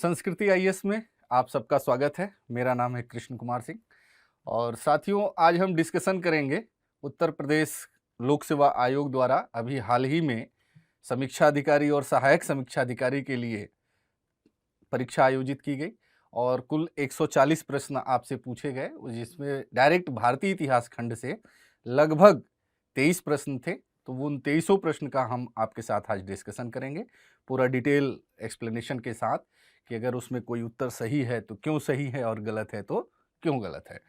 संस्कृति आईएएस में आप सबका स्वागत है। मेरा नाम है कृष्ण कुमार सिंह और साथियों आज हम डिस्कशन करेंगे उत्तर प्रदेश लोक सेवा आयोग द्वारा अभी हाल ही में समीक्षा अधिकारी और सहायक समीक्षा अधिकारी के लिए परीक्षा आयोजित की गई और कुल 140 प्रश्न आपसे पूछे गए, जिसमें डायरेक्ट भारतीय इतिहास खंड से लगभग 23 प्रश्न थे। तो वो उन 23 प्रश्न का हम आपके साथ आज डिस्कशन करेंगे, पूरा डिटेल एक्सप्लेनेशन के साथ कि अगर उसमें कोई उत्तर सही है तो क्यों सही है और गलत है तो क्यों गलत है।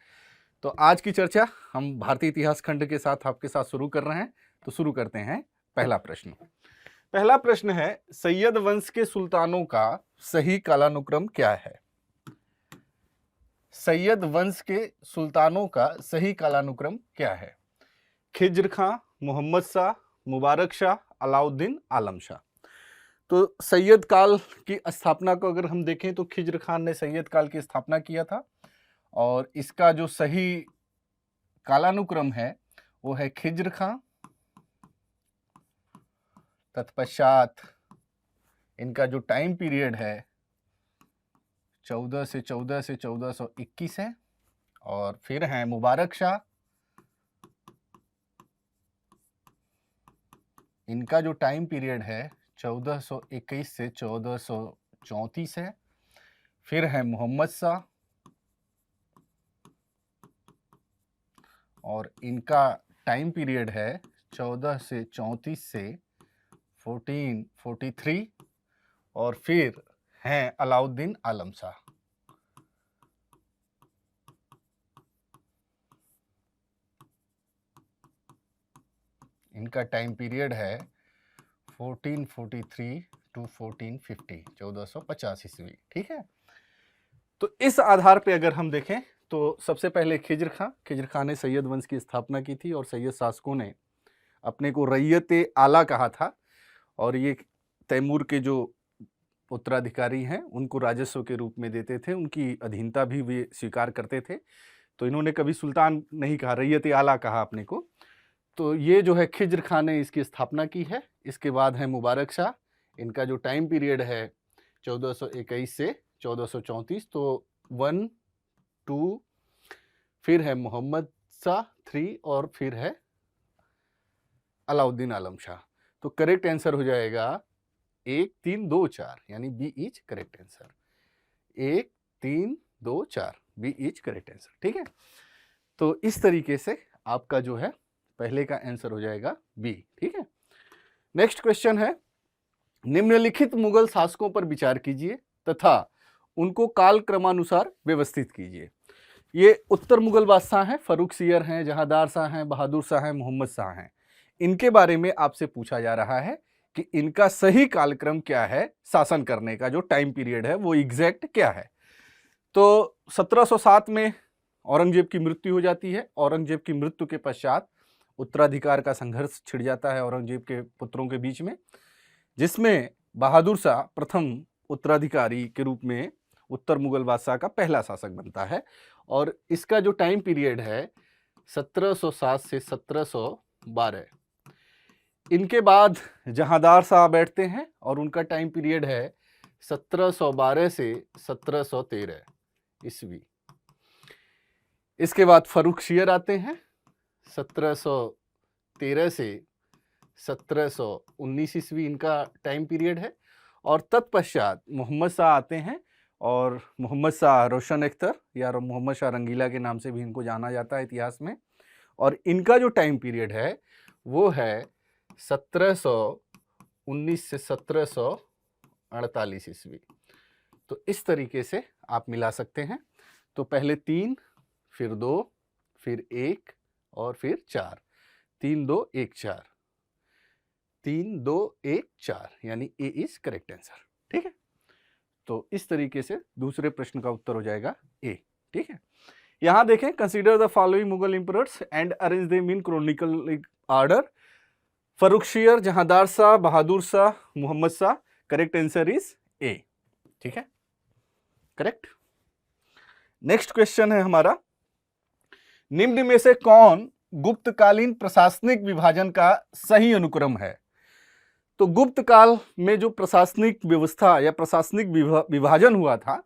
तो आज की चर्चा हम भारतीय इतिहास खंड के साथ आपके साथ शुरू कर रहे हैं। तो शुरू करते हैं। पहला प्रश्न है, सैयद वंश के सुल्तानों का सही कालानुक्रम क्या है? सैयद वंश के सुल्तानों का सही कालानुक्रम क्या है? खिज्र खां, मोहम्मद शाह, मुबारक शाह, अलाउद्दीन आलम शाह। तो सैयद काल की स्थापना को अगर हम देखें तो खिज्र खान ने सैयद काल की स्थापना किया था और इसका जो सही कालानुक्रम है वो है खिज्र खां, तत्पश्चात इनका जो टाइम पीरियड है 14 से 1421 है और फिर है मुबारक शाह, इनका जो टाइम पीरियड है 1421 से 1434 है। फिर है मोहम्मद शाह और इनका टाइम पीरियड है 14 से 34 से 1443 और फिर हैं अलाउद्दीन आलम शाह। इनका टाइम पीरियड है 1443 टू 1450, 1450 ईस्वी। ठीक है, तो इस आधार पे अगर हम देखें तो सबसे पहले खिज्र खां ने सैयद वंश की स्थापना की थी और सैयद शासकों ने अपने को रैयत आला कहा था और ये तैमूर के जो उत्तराधिकारी हैं उनको राजस्व के रूप में देते थे, उनकी अधीनता भी वे स्वीकार करते थे। तो इन्होंने कभी सुल्तान नहीं कहा, रैयत आला कहा अपने को। तो ये जो है खिज्र खां ने इसकी स्थापना की है। इसके बाद है मुबारक शाह, इनका जो टाइम पीरियड है 1421 से 1434, तो 1 2, फिर है मोहम्मद शाह 3 और फिर है अलाउद्दीन आलम शाह। तो करेक्ट आंसर हो जाएगा 1 3 2 4, यानी B is correct answer. 1 3 2 4 B is correct answer. ठीक है, तो इस तरीके से आपका जो है पहले का आंसर हो जाएगा बी। ठीक है, नेक्स्ट क्वेश्चन है, निम्नलिखित मुगल शासकों पर विचार कीजिए तथा उनको काल क्रमानुसार व्यवस्थित कीजिए। ये उत्तर मुगल बादशाह हैं, फर्रुखसियर हैं, जहांदार शाह हैं, बहादुर शाह हैं, मोहम्मद शाह हैं। इनके बारे में आपसे पूछा जा रहा है कि इनका सही कालक्रम क्या है, शासन करने का जो टाइम पीरियड है वो एग्जैक्ट क्या है। तो 1707 में औरंगजेब की मृत्यु हो जाती है। औरंगजेब की मृत्यु के पश्चात उत्तराधिकार का संघर्ष छिड़ जाता है औरंगजेब के पुत्रों के बीच में, जिसमें बहादुर शाह प्रथम उत्तराधिकारी के रूप में उत्तर मुगल बादशाह का पहला शासक बनता है और इसका जो टाइम पीरियड है 1707 से 1712। इनके बाद जहांदार शाह बैठते हैं और उनका टाइम पीरियड है 1712 से 1713 ईस्वी। इसके बाद फर्रुखसियर आते हैं 1713 से 1719 ईस्वी इनका टाइम पीरियड है और तत्पश्चात मोहम्मद शाह आते हैं और मोहम्मद शाह रोशन अख्तर या मोहम्मद शाह रंगीला के नाम से भी इनको जाना जाता है इतिहास में, और इनका जो टाइम पीरियड है वो है 1719 से 1748 ईस्वी। तो इस तरीके से आप मिला सकते हैं। तो पहले 3, फिर 2, फिर 1 और फिर 4। 3 2 1 4, 3 2 1 4, यानी ए इज करेक्ट आंसर। ठीक है, तो इस तरीके से दूसरे प्रश्न का उत्तर हो जाएगा ए। ठीक है, यहां देखें, consider the following Mughal emperors and arrange them in chronicle order. Farrukhsiyar, Jahandar Shah, Bahadur Shah, Mohammad Shah. Correct answer is A. ठीक है, करेक्ट। नेक्स्ट क्वेश्चन है हमारा, निम्न में से कौन गुप्तकालीन प्रशासनिक विभाजन का सही अनुक्रम है? तो गुप्त काल में जो प्रशासनिक व्यवस्था या प्रशासनिक विभाजन हुआ था,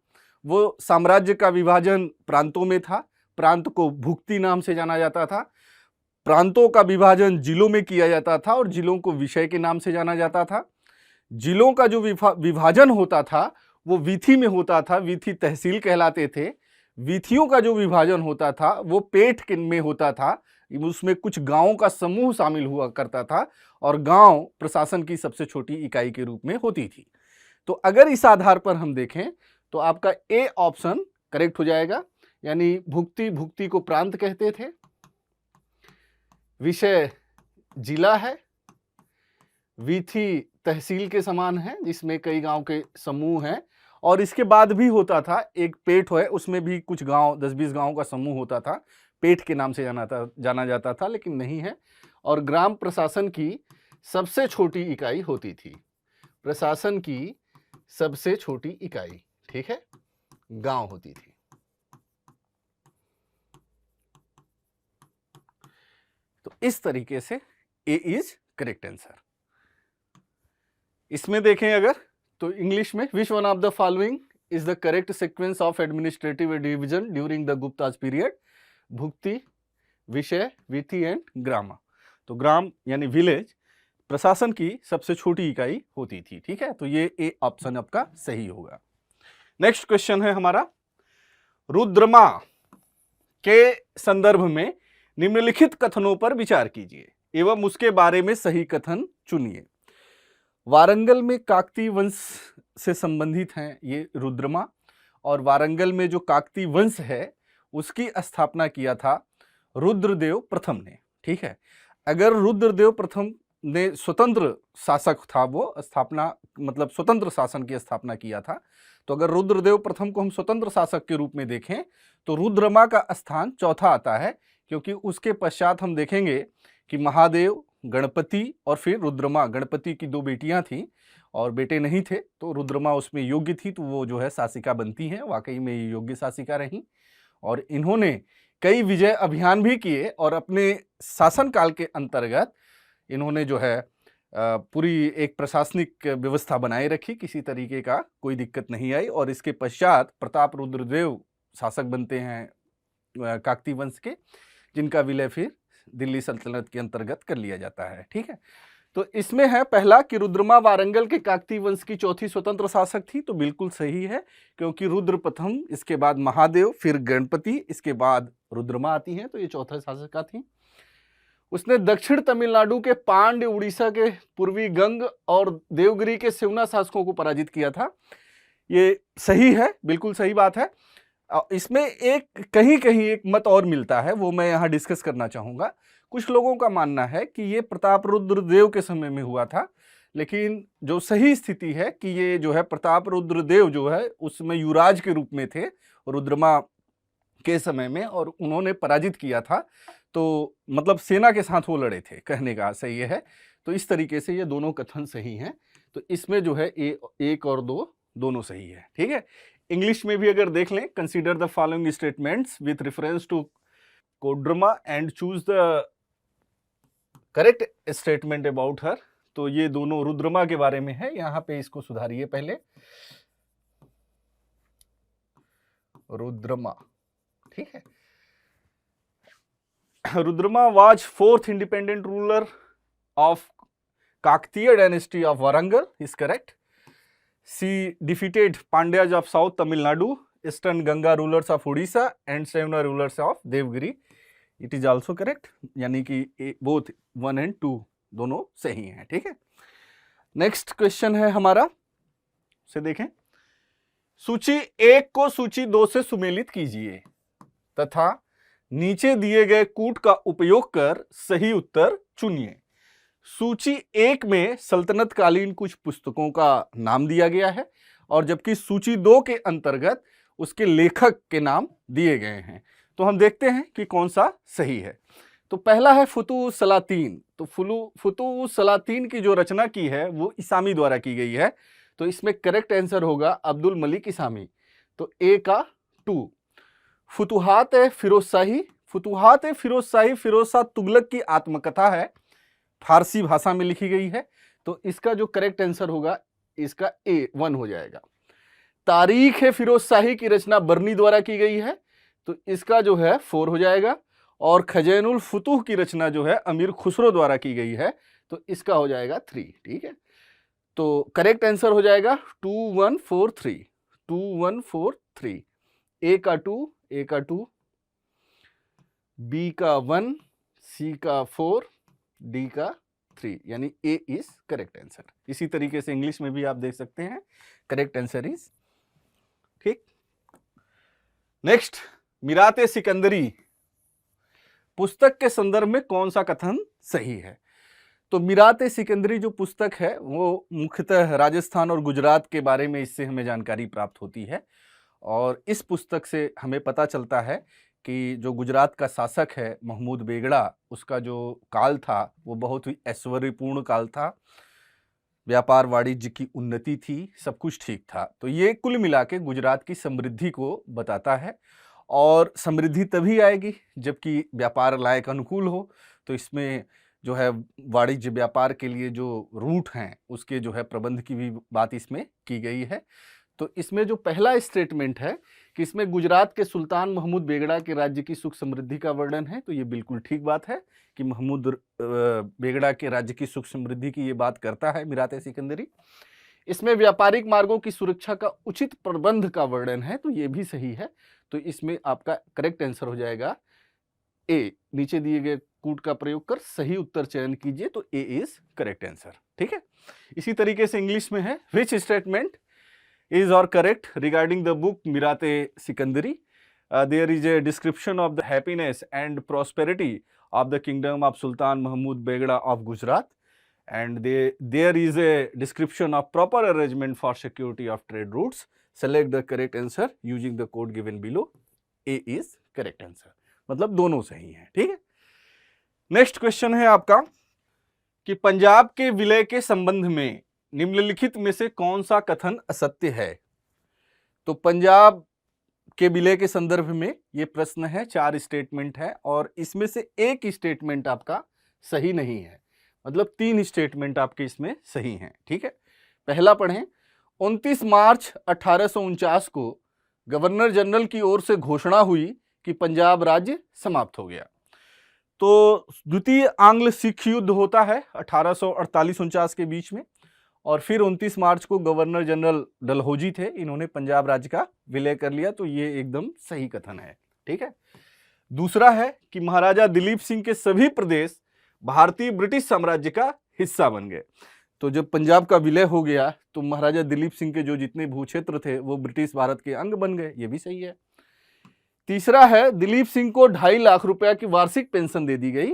वो साम्राज्य का विभाजन प्रांतों में था। प्रांत को भुक्ति नाम से जाना जाता था। प्रांतों का विभाजन जिलों में किया जाता था और जिलों को विषय के नाम से जाना जाता था। जिलों का जो विभाजन होता था वो वीथी में होता था, वीथी तहसील कहलाते थे। वीथियों का जो विभाजन होता था वो पेठ में होता था, उसमें कुछ गांवों का समूह शामिल हुआ करता था और गांव प्रशासन की सबसे छोटी इकाई के रूप में होती थी। तो अगर इस आधार पर हम देखें तो आपका ए ऑप्शन करेक्ट हो जाएगा, यानी भुक्ति को प्रांत कहते थे, विषय जिला है, वीथी तहसील के समान है जिसमें कई गांव के समूह हैं, और इसके बाद भी होता था एक पेठ है, उसमें भी कुछ गांव 10-20 गांव का समूह होता था, पेठ के नाम से जाना जाता था, लेकिन नहीं है। और ग्राम प्रशासन की सबसे छोटी इकाई होती थी, प्रशासन की सबसे छोटी इकाई, ठीक है, गांव होती थी। तो इस तरीके से ए इज करेक्ट आंसर। इसमें देखें अगर तो इंग्लिश में which one of the following is the correct sequence of administrative division during the Guptas period? भुक्ति, विषय, वीथी एंड ग्रामा। तो ग्राम यानी विलेज प्रशासन की सबसे छोटी इकाई होती थी, ठीक है। तो ये ए ऑप्शन आपका सही होगा। नेक्स्ट क्वेश्चन है हमारा, रुद्रमा के संदर्भ में निम्नलिखित कथनों पर विचार कीजिए एवं उसके बारे में सही कथन चुनिए। वारंगल में काकतीय वंश से संबंधित हैं ये रुद्रमा, और वारंगल में जो काकतीय वंश है उसकी स्थापना किया था रुद्रदेव प्रथम ने, ठीक है। अगर रुद्रदेव प्रथम ने स्वतंत्र शासक था, वो स्थापना मतलब स्वतंत्र शासन की स्थापना किया था, तो अगर रुद्रदेव प्रथम को हम स्वतंत्र शासक के रूप में देखें तो रुद्रमा का स्थान चौथा आता है, क्योंकि उसके पश्चात हम देखेंगे कि महादेव, गणपति और फिर रुद्रमा, गणपति की 2 बेटियां थीं और बेटे नहीं थे, तो रुद्रमा उसमें योग्य थी, तो वो जो है शासिका बनती हैं। वाकई में ये योग्य शासिका रहीं और इन्होंने कई विजय अभियान भी किए और अपने शासनकाल के अंतर्गत इन्होंने जो है पूरी एक प्रशासनिक व्यवस्था बनाए रखी, किसी तरीके का कोई दिक्कत नहीं आई। और इसके पश्चात प्रताप रुद्रदेव शासक बनते हैं काकतीय वंश के, जिनका विलय फिर दिल्ली सल्तनत के अंतर्गत कर लिया जाता है, ठीक है। तो इसमें है पहला कि रुद्रमा वारंगल के काकतीय वंश की चौथी स्वतंत्र शासक थी, तो बिल्कुल सही है, क्योंकि रुद्र प्रथम, इसके बाद महादेव, फिर गणपति, इसके बाद रुद्रमा आती हैं, तो ये चौथा शासका थी। उसने दक्षिण तमिलनाडु के पांड्य, उड़ीसा के पूर्वी गंग और देवगिरी के सेवना शासकों को पराजित किया था। ये सही है, बिल्कुल सही बात है। इसमें एक कहीं कहीं एक मत और मिलता है, वो मैं यहाँ डिस्कस करना चाहूँगा। कुछ लोगों का मानना है कि ये प्रताप रुद्रदेव के समय में हुआ था, लेकिन जो सही स्थिति है कि ये जो है प्रताप रुद्रदेव जो है उसमें युवराज के रूप में थे रुद्रमा के समय में, और उन्होंने पराजित किया था, तो मतलब सेना के साथ वो लड़े थे, कहने का सही है। तो इस तरीके से ये दोनों कथन सही हैं, तो इसमें जो है एक और दो दोनों सही है, ठीक है। इंग्लिश में भी अगर देख लें, consider the following statements with reference to Koderma and choose the correct statement about her. तो ये दोनों रुद्रमा के बारे में है, यहां पे इसको सुधारिए पहले, रुद्रमा, ठीक है। Rudrama was 4th independent ruler of Kakatiya dynasty of Warangal, is correct. She defeated Pandyas of South Tamil Nadu, Eastern Ganga rulers of Odisha and Sevna rulers of Devgiri. It is also correct, यानी कि both 1 and 2 दोनों सही हैं, ठीक है। Next question है हमारा, से देखें, सूची 1 को सूची 2 से सुमेलित कीजिए तथा नीचे दिए गए कूट का उपयोग कर सही उत्तर चुनिए। सूची 1 में सल्तनत कालीन कुछ पुस्तकों का नाम दिया गया है, और जबकि सूची 2 के अंतर्गत उसके लेखक के नाम दिए गए हैं। तो हम देखते हैं कि कौन सा सही है। तो पहला है फुतुह सलातीन। तो फुतुह सलातीन की जो रचना की है वो इसामी द्वारा की गई है, तो इसमें करेक्ट आंसर होगा अब्दुल मलिक इसामी, तो ए का 2। फुतुहात फिरोज शाही, फुतुहात फिरोज शाही फिरोज शाह तुगलक की आत्मकथा है, फारसी भाषा में लिखी गई है, तो इसका जो करेक्ट आंसर होगा इसका ए 1 हो जाएगा। तारीख है फिरोज शाही की रचना बर्नी द्वारा की गई है, तो इसका जो है 4 हो जाएगा। और खजैनुल फुतूह की रचना जो है अमीर खुसरो द्वारा की गई है, तो इसका हो जाएगा 3। ठीक है, तो करेक्ट आंसर हो जाएगा 2143, 2143। ए का 2, ए का 2, बी का 1, सी का 4, डी का 3, यानी ए इज करेक्ट आंसर। इसी तरीके से इंग्लिश में भी आप देख सकते हैं, करेक्ट आंसर इज। ठीक, नेक्स्ट, मिराते सिकंदरी पुस्तक के संदर्भ में कौन सा कथन सही है? तो मिराते सिकंदरी जो पुस्तक है वो मुख्यतः राजस्थान और गुजरात के बारे में इससे हमें जानकारी प्राप्त होती है। और इस पुस्तक से हमें पता चलता है कि जो गुजरात का शासक है महमूद बेगड़ा, उसका जो काल था वो बहुत ही ऐश्वर्यपूर्ण काल था, व्यापार वाणिज्य की उन्नति थी, सब कुछ ठीक था। तो ये कुल मिला के गुजरात की समृद्धि को बताता है। और समृद्धि तभी आएगी जबकि व्यापार लायक अनुकूल हो। तो इसमें जो है वाणिज्य व्यापार के लिए जो रूट हैं उसके जो है प्रबंध की भी बात इसमें की गई है। तो इसमें जो पहला स्टेटमेंट है कि इसमें गुजरात के सुल्तान महमूद बेगड़ा के राज्य की सुख समृद्धि का वर्णन है, तो ये बिल्कुल ठीक बात है कि महमूद बेगड़ा के राज्य की सुख समृद्धि की ये बात करता है मिराते सिकंदरी। इसमें व्यापारिक मार्गों की सुरक्षा का उचित प्रबंध का वर्णन है, तो ये भी सही है। तो इसमें आपका करेक्ट आंसर हो जाएगा ए। नीचे दिए गए कूट का प्रयोग कर सही उत्तर चयन कीजिए, तो ए इज करेक्ट आंसर। ठीक है, इसी तरीके से इंग्लिश में है, which statement is or correct regarding the book Mirate Sikandari? There is a description of the happiness and prosperity of the kingdom of Sultan Mahmud Begada of Gujarat, and there is a description of proper arrangement for security of trade routes. Select the correct answer using the code given below. A is correct answer. मतलब दोनों सही हैं। ठीक है, next question है आपका कि पंजाब के विलय के संबंध में निम्नलिखित में से कौन सा कथन असत्य है? तो पंजाब के विलय के संदर्भ में ये प्रश्न है, 4 स्टेटमेंट है और इसमें से एक स्टेटमेंट आपका सही नहीं है, मतलब 3 स्टेटमेंट आपके इसमें सही हैं। ठीक है, पहला पढ़ें, 29 मार्च 1849 को गवर्नर जनरल की ओर से घोषणा हुई कि पंजाब राज्य समाप्त हो गया। तो द्वितीय आंग्ल सिख युद्ध होता है 1848-49 के बीच में, और फिर 29 मार्च को गवर्नर जनरल डलहौजी थे, इन्होंने पंजाब राज्य का विलय कर लिया। तो ये एकदम सही कथन है। ठीक है, दूसरा है कि महाराजा दिलीप सिंह के सभी प्रदेश भारतीय ब्रिटिश साम्राज्य का हिस्सा बन गए। तो जब पंजाब का विलय हो गया तो महाराजा दिलीप सिंह के जो जितने भूक्षेत्र थे वो ब्रिटिश भारत के अंग बन गए, ये भी सही है। तीसरा है, दिलीप सिंह को 2.5 लाख रुपया की वार्षिक पेंशन दे दी गई,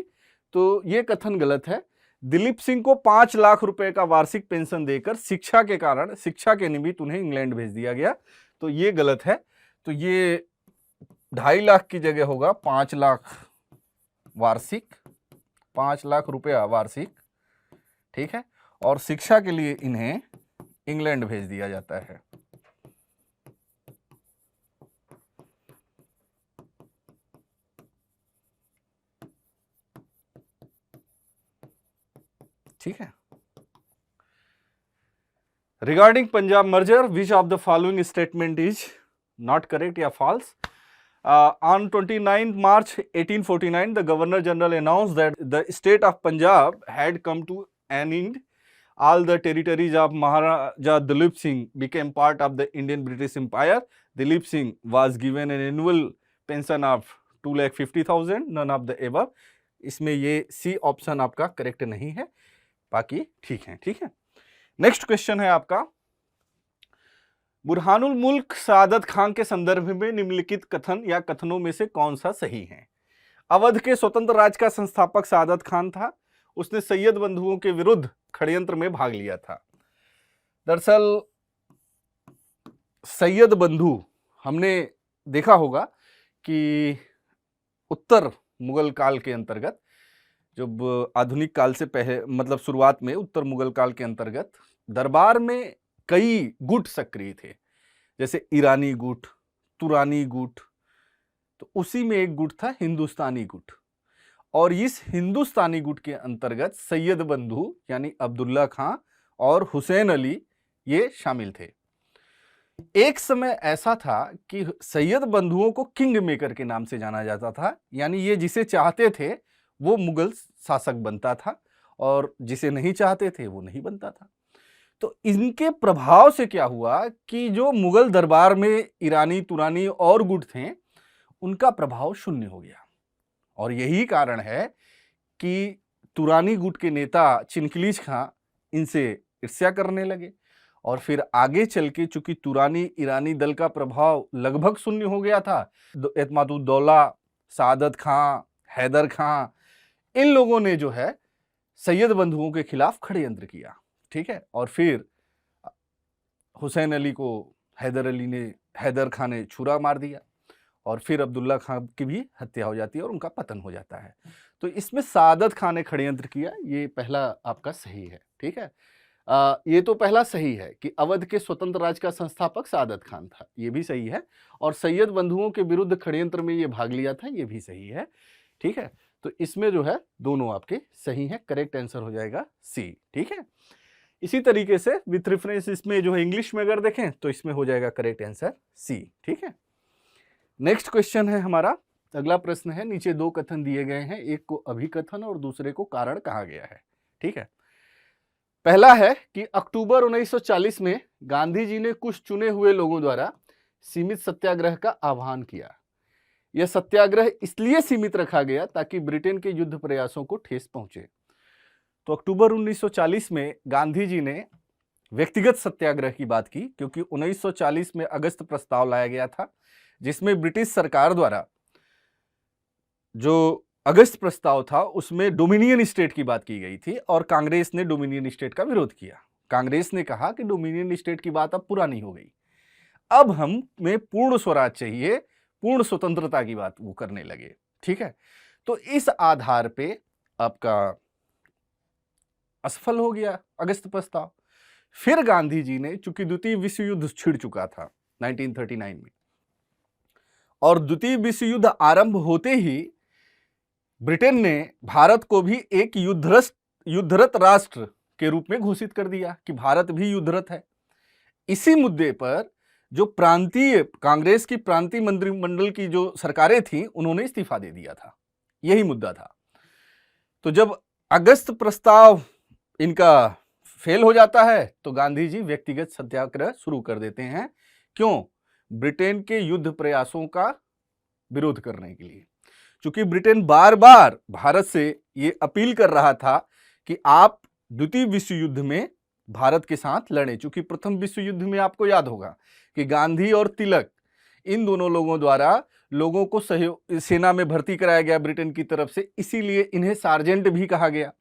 तो ये कथन गलत है। दिलीप सिंह को 5 लाख रुपए का वार्षिक पेंशन देकर शिक्षा के कारण, शिक्षा के निमित्त उन्हें इंग्लैंड भेज दिया गया, तो ये गलत है। तो ये 2.5 लाख की जगह होगा 5 लाख वार्षिक, 5 लाख रुपया वार्षिक। ठीक है, और शिक्षा के लिए इन्हें इंग्लैंड भेज दिया जाता है। ठीक है, regarding Punjab merger which of the following statement is not correct या false? On 29 March 1849, the Governor General announced that the state of Punjab had come to an end. All the territories of Maharaja Dalip Singh became part of the Indian British Empire. Dalip Singh was given an annual pension of 2,50,000. None of the above. इसमें ये C option आपका correct नहीं है, बाकी ठीक है। ठीक है, नेक्स्ट क्वेश्चन है आपका, बुरहानुल मुल्क सादत खान के संदर्भ में निम्नलिखित कथन या कथनों में से कौन सा सही है? अवध के स्वतंत्र राज्य का संस्थापक सादत खान था, उसने सैयद बंधुओं के विरुद्ध षड्यंत्र में भाग लिया था। दरअसल सैयद बंधु हमने देखा होगा कि उत्तर मुगल काल के अंतर्गत, जब आधुनिक काल से पहले मतलब शुरुआत में उत्तर मुगल काल के अंतर्गत दरबार में कई गुट सक्रिय थे, जैसे ईरानी गुट, तुरानी गुट, तो उसी में एक गुट था हिंदुस्तानी गुट। और इस हिंदुस्तानी गुट के अंतर्गत सैयद बंधु यानी अब्दुल्ला खां और हुसैन अली ये शामिल थे। एक समय ऐसा था कि सैयद बंधुओं को किंग मेकर के नाम से जाना जाता था, यानी ये जिसे चाहते थे वो मुगल शासक बनता था और जिसे नहीं चाहते थे वो नहीं बनता था। तो इनके प्रभाव से क्या हुआ कि जो मुगल दरबार में ईरानी तुरानी और गुट थे उनका प्रभाव शून्य हो गया, और यही कारण है कि तुरानी गुट के नेता चिनकिलीज खां इनसे ईर्ष्या करने लगे, और फिर आगे चल के चूंकि तुरानी ईरानी दल का प्रभाव लगभग शून्य हो गया था, एतमादुद्दौला, सादत खां, हैदर खां, इन लोगों ने जो है सैयद बंधुओं के खिलाफ षड्यंत्र किया, ठीक है। और फिर हुसैन अली को हैदर खां ने छुरा मार दिया, और फिर अब्दुल्ला खां की भी हत्या हो जाती है और उनका पतन हो जाता है। तो इसमें सादत खां ने षड्यंत्र किया, ये पहला आपका सही है, ठीक है। ये तो पहला सही है कि अवध के स्वतंत्र राज्य का संस्थापक सादत खान था, ये भी सही है, और सैयद बंधुओं के विरुद्ध षड्यंत्र में ये भाग लिया था, ये भी सही है, ठीक है। तो इसमें जो है दोनों आपके सही हैं, करेक्ट आंसर हो जाएगा सी, ठीक है। इसी तरीके से विथ रेफरेंस इसमें जो है इंग्लिश में अगर देखें तो इसमें हो जाएगा करेक्ट आंसर सी, ठीक है। नेक्स्ट क्वेश्चन है हमारा, अगला प्रश्न है, नीचे दो कथन दिए गए हैं, एक को अभिकथन और दूसरे को कारण कहा गया है, ठीक है। पहला है कि अक्टूबर 1940 में गांधी जी ने कुछ चुने हुए लोगों द्वारा सीमित सत्याग्रह का आह्वान किया। यह सत्याग्रह इसलिए सीमित रखा गया ताकि ब्रिटेन के युद्ध प्रयासों को ठेस पहुंचे। तो अक्टूबर 1940 में गांधी जी ने व्यक्तिगत सत्याग्रह की बात की, क्योंकि 1940 में अगस्त प्रस्ताव लाया गया था जिसमें ब्रिटिश सरकार द्वारा जो अगस्त प्रस्ताव था उसमें डोमिनियन स्टेट की बात की गई थी, और कांग्रेस ने डोमिनियन स्टेट का विरोध किया। कांग्रेस ने कहा कि डोमिनियन स्टेट की बात अब पुरानी हो गई, अब हमें पूर्ण स्वराज चाहिए, पूर्ण स्वतंत्रता की बात वो करने लगे, ठीक है। तो इस आधार पे आपका असफल हो गया अगस्त प्रस्ताव। फिर गांधी जी ने, चूंकि द्वितीय विश्व युद्ध छिड़ चुका था 1939 में, और द्वितीय विश्व युद्ध आरंभ होते ही ब्रिटेन ने भारत को भी एक युद्धरत राष्ट्र के रूप में घोषित कर दिया कि भारत भी युद्धरत है। इसी मुद्दे पर जो प्रांतीय कांग्रेस की प्रांतीय मंत्रिमंडल की जो सरकारें थीं उन्होंने इस्तीफा दे दिया था, यही मुद्दा था। तो जब अगस्त प्रस्ताव इनका फेल हो जाता है तो गांधी जी व्यक्तिगत सत्याग्रह शुरू कर देते हैं। क्यों? ब्रिटेन के युद्ध प्रयासों का विरोध करने के लिए। चूंकि ब्रिटेन बार बार भारत से ये अपील कर रहा था कि आप द्वितीय विश्व युद्ध में भारत के साथ लड़ें। चूंकि प्रथम विश्व युद्ध में आपको याद होगा कि गांधी और तिलक, इन दोनों लोगों द्वारा लोगों को सहयोग सेना में भर्ती कराया गया ब्रिटेन की तरफ से, इसीलिए इन्हें सार्जेंट भी कहा गया।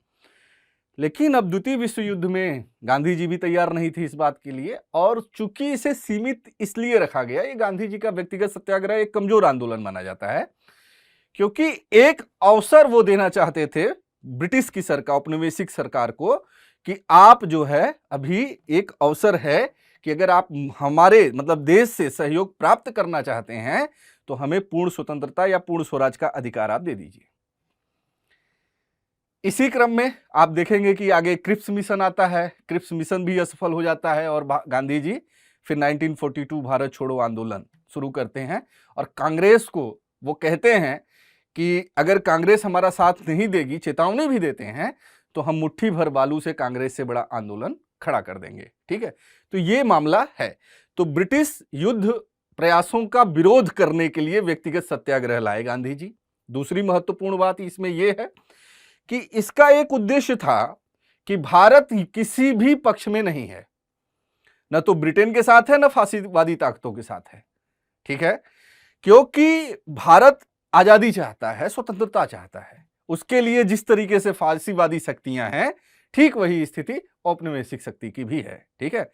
लेकिन अब द्वितीय विश्व युद्ध में गांधी जी भी तैयार नहीं थे इस बात के लिए, और चूंकि इसे सीमित इसलिए रखा गया, ये गांधी जी का व्यक्तिगत सत्याग्रह एक कमजोर आंदोलन माना जाता है, क्योंकि एक अवसर वो देना चाहते थे ब्रिटिश की सरकार, औपनिवेशिक सरकार को, कि आप जो है अभी एक अवसर है कि अगर आप हमारे मतलब देश से सहयोग प्राप्त करना चाहते हैं तो हमें पूर्ण स्वतंत्रता या पूर्ण स्वराज का अधिकार आप दे दीजिए। इसी क्रम में आप देखेंगे कि आगे क्रिप्स मिशन आता है, क्रिप्स मिशन भी असफल हो जाता है, और गांधी जी फिर 1942 भारत छोड़ो आंदोलन शुरू करते हैं, और कांग्रेस को वो कहते हैं कि अगर कांग्रेस हमारा साथ नहीं देगी, चेतावनी भी देते हैं, तो हम मुट्ठी भर बालू से कांग्रेस से बड़ा आंदोलन खड़ा कर देंगे, ठीक है। तो ये मामला है। तो ब्रिटिश युद्ध प्रयासों का विरोध करने के लिए व्यक्तिगत सत्याग्रह लाए गांधी जी। दूसरी महत्वपूर्ण बात इसमें यह है कि इसका एक उद्देश्य था कि भारत किसी भी पक्ष में नहीं है, न तो ब्रिटेन के साथ है न फासीवादी ताकतों के साथ है, ठीक है। क्योंकि भारत आजादी चाहता है, स्वतंत्रता चाहता है, उसके लिए जिस तरीके से फासीवादी शक्तियां हैं ठीक वही स्थिति औपनिवेशिक शक्ति की भी है, ठीक है।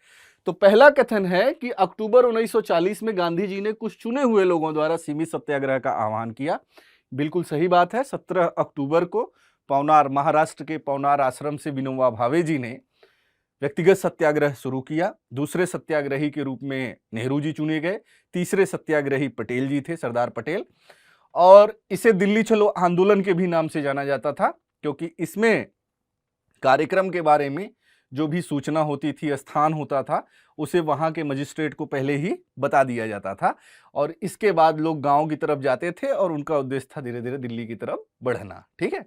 तो पहला कथन है कि अक्टूबर 1940 में गांधी जी ने कुछ चुने हुए लोगों द्वारा सीमित सत्याग्रह का आह्वान किया। बिल्कुल सही बात है। 17 अक्टूबर को पवनार, महाराष्ट्र के पवनार आश्रम से विनोबा भावे जी ने व्यक्तिगत सत्याग्रह शुरू किया। दूसरे सत्याग्रही के रूप में नेहरू जी चुने गए। तीसरे सत्याग्रही पटेल जी थे, सरदार पटेल। और इसे दिल्ली चलो आंदोलन के भी नाम से जाना जाता था, क्योंकि इसमें कार्यक्रम के बारे में जो भी सूचना होती थी, स्थान होता था, उसे वहां के मजिस्ट्रेट को पहले ही बता दिया जाता था और इसके बाद लोग गांव की तरफ जाते थे और उनका उद्देश्य था धीरे धीरे दिल्ली की तरफ बढ़ना। ठीक है,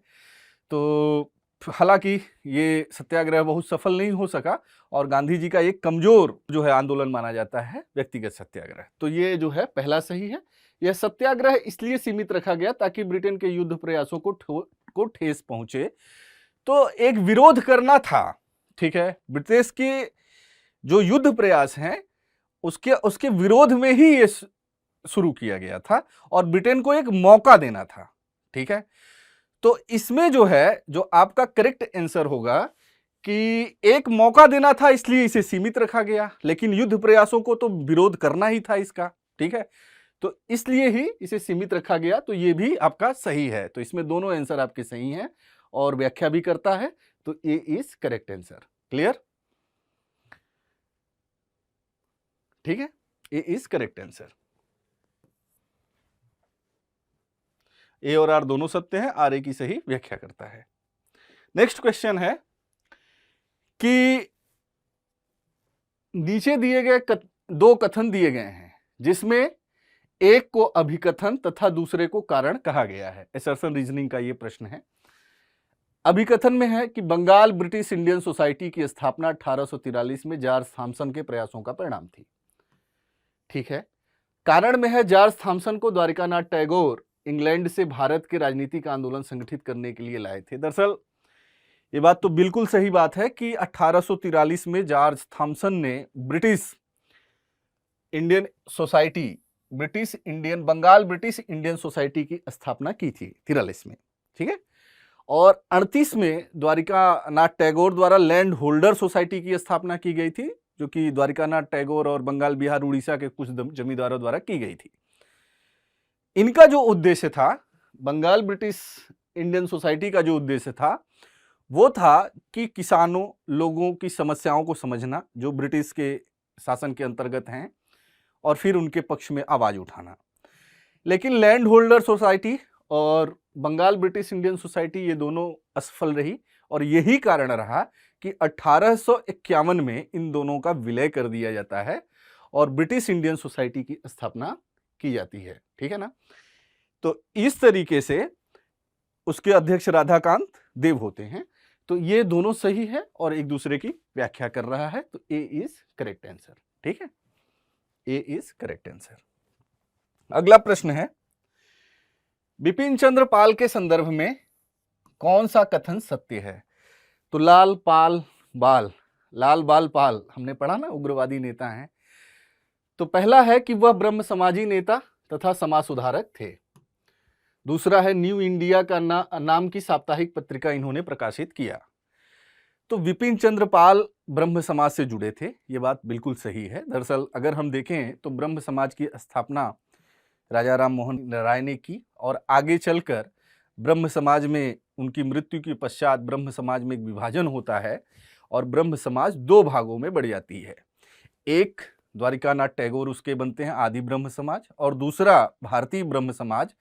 तो हालांकि ये सत्याग्रह बहुत सफल नहीं हो सका और गांधी जी का एक कमजोर जो है आंदोलन माना जाता है व्यक्तिगत सत्याग्रह। तो ये जो है पहला सही है। यह सत्याग्रह इसलिए सीमित रखा गया ताकि ब्रिटेन के युद्ध प्रयासों को ठेस पहुंचे। तो एक विरोध करना था, ठीक है, ब्रिटिश के जो युद्ध प्रयास हैं उसके विरोध में ही ये शुरू किया गया था और ब्रिटेन को एक मौका देना था। ठीक है, तो इसमें जो है जो आपका करेक्ट आंसर होगा कि एक मौका देना था इसलिए इसे सीमित रखा गया, लेकिन युद्ध प्रयासों को तो विरोध करना ही था इसका। ठीक है, तो इसलिए ही इसे सीमित रखा गया। तो ये भी आपका सही है। तो इसमें दोनों आंसर आपके सही हैं और व्याख्या भी करता है। तो ए इज करेक्ट आंसर। क्लियर? ठीक है, ए इज करेक्ट आंसर। ए और आर दोनों सत्य हैं, आर ए की सही व्याख्या करता है। नेक्स्ट क्वेश्चन है कि नीचे दिए गए दो कथन दिए गए हैं जिसमें एक को अभिकथन तथा दूसरे को कारण कहा गया है। असर्शन रीजनिंग का यह प्रश्न है। अभिकथन में है कि बंगाल ब्रिटिश इंडियन सोसाइटी की स्थापना 1843 में जॉर्ज थॉमसन के प्रयासों का परिणाम थी। ठीक है, कारण में है जॉर्ज थॉमसन को द्वारिकानाथ टैगोर इंग्लैंड से भारत के राजनीतिक आंदोलन संगठित करने के लिए लाए थे। दरअसल ये बात तो बिल्कुल सही बात है कि 1843 में जॉर्ज थॉमसन ने ब्रिटिश इंडियन सोसाइटी की स्थापना की थी 43 में। ठीक है, और 38 में द्वारिकानाथ टैगोर द्वारा लैंड होल्डर सोसाइटी की स्थापना की गई थी, जो कि द्वारिकानाथ टैगोर और बंगाल, बिहार, उड़ीसा के कुछ जमींदारों द्वारा की गई थी। इनका जो उद्देश्य था, बंगाल ब्रिटिश इंडियन सोसाइटी का जो उद्देश्य था वो था कि किसानों, लोगों की समस्याओं को समझना जो ब्रिटिश के शासन के अंतर्गत हैं और फिर उनके पक्ष में आवाज उठाना। लेकिन लैंड होल्डर सोसाइटी और बंगाल ब्रिटिश इंडियन सोसाइटी ये दोनों असफल रही और यही कारण रहा कि 1851 में इन दोनों का विलय कर दिया जाता है और ब्रिटिश इंडियन सोसाइटी की स्थापना की जाती है। ठीक है ना? तो इस तरीके से उसके अध्यक्ष राधाकांत देव होते हैं। तो ये दोनों सही है और एक दूसरे की व्याख्या कर रहा है। तो ए इज करेक्ट आंसर। ठीक है, ए इज करेक्ट आंसर। अगला प्रश्न है, बिपिन चंद्र पाल के संदर्भ में कौन सा कथन सत्य है? तो लाल बाल पाल हमने पढ़ा ना, उग्रवादी नेता हैं। तो पहला है कि वह ब्रह्म समाजी नेता तथा समाज सुधारक थे। दूसरा है न्यू इंडिया का नाम की साप्ताहिक पत्रिका इन्होंने प्रकाशित किया। तो विपिन चंद्र पाल ब्रह्म समाज से जुड़े थे, ये बात बिल्कुल सही है। दरअसल अगर हम देखें तो ब्रह्म समाज की स्थापना राजा राम मोहन राय ने की और आगे चलकर ब्रह्म समाज में उनकी मृत्यु के पश्चात ब्रह्म समाज में एक विभाजन होता है और ब्रह्म समाज दो भागों में बढ़ जाती है। एक द्वारिकानाथ टैगोर उसके बनते हैं आदि ब्रह्म समाज, और दूसरा भारतीय ब्रह्म समाज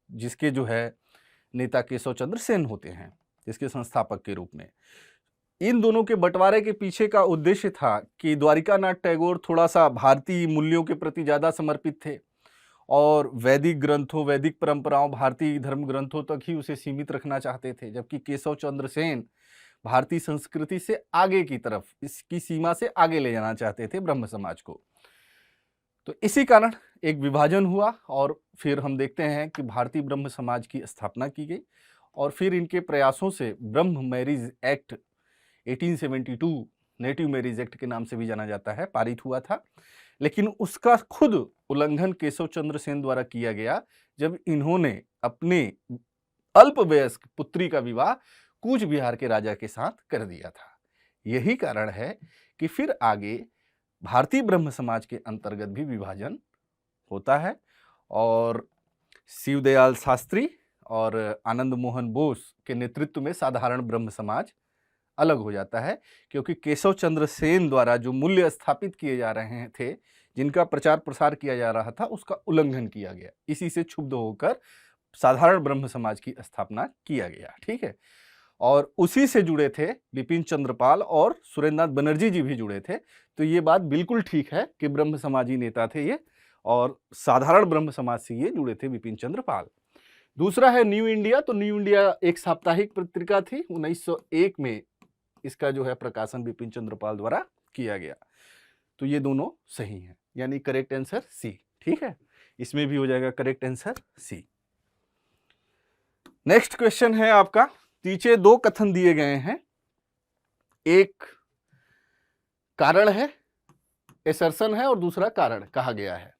जिसके जो है नेता केशव चंद्र सेन होते हैं, जिसके संस्थापक के रूप में। इन दोनों के बंटवारे के पीछे का उद्देश्य था कि द्वारिकानाथ टैगोर थोड़ा सा भारतीय मूल्यों के प्रति ज़्यादा समर्पित थे और वैदिक ग्रंथों, वैदिक परंपराओं, भारतीय धर्म ग्रंथों तक ही उसे सीमित रखना चाहते थे, जबकि केशव चंद्र सेन भारतीय संस्कृति से आगे की तरफ, इसकी सीमा से आगे ले जाना चाहते थे ब्रह्म समाज को। तो इसी कारण एक विभाजन हुआ और फिर हम देखते हैं कि भारतीय ब्रह्म समाज की स्थापना की गई और फिर इनके प्रयासों से ब्रह्म marriage act 1872, native marriage act के नाम से भी जाना जाता है, पारित हुआ था। लेकिन उसका खुद उल्लंघन केशव चंद्र सेन द्वारा किया गया जब इन्होंने अपने अल्पवयस्क पुत्री का विवाह कूच बिहार के राजा के साथ कर दिया था। यही कारण है कि फिर आगे भारतीय ब्रह्म समाज के अंतर्गत भी विभाजन होता है और शिवदयाल शास्त्री और आनंद मोहन बोस के नेतृत्व में साधारण ब्रह्म समाज अलग हो जाता है, क्योंकि केशव चंद्र सेन द्वारा जो मूल्य स्थापित किए जा रहे थे, जिनका प्रचार प्रसार किया जा रहा था, उसका उल्लंघन किया गया। इसी से क्षुब्ध होकर साधारण ब्रह्म समाज की स्थापना किया गया। ठीक है, और उसी से जुड़े थे बिपिन चंद्र पाल और सुरेंद्रनाथ बनर्जी जी भी जुड़े थे। तो ये बात बिल्कुल ठीक है कि ब्रह्म समाजी नेता थे ये, और साधारण ब्रह्म समाज से ये जुड़े थे बिपिन चंद्र पाल। दूसरा है न्यू इंडिया। तो न्यू इंडिया एक साप्ताहिक पत्रिका थी, 1901 में इसका जो है प्रकाशन बिपिन चंद्र पाल द्वारा किया गया। तो ये दोनों सही हैं, यानी करेक्ट आंसर सी। ठीक है, इसमें भी हो जाएगा correct answer C. Next question है आपका, नीचे दो कथन दिए गए हैं, एक कारण है, एसर्शन है, और दूसरा कारण कहा गया है।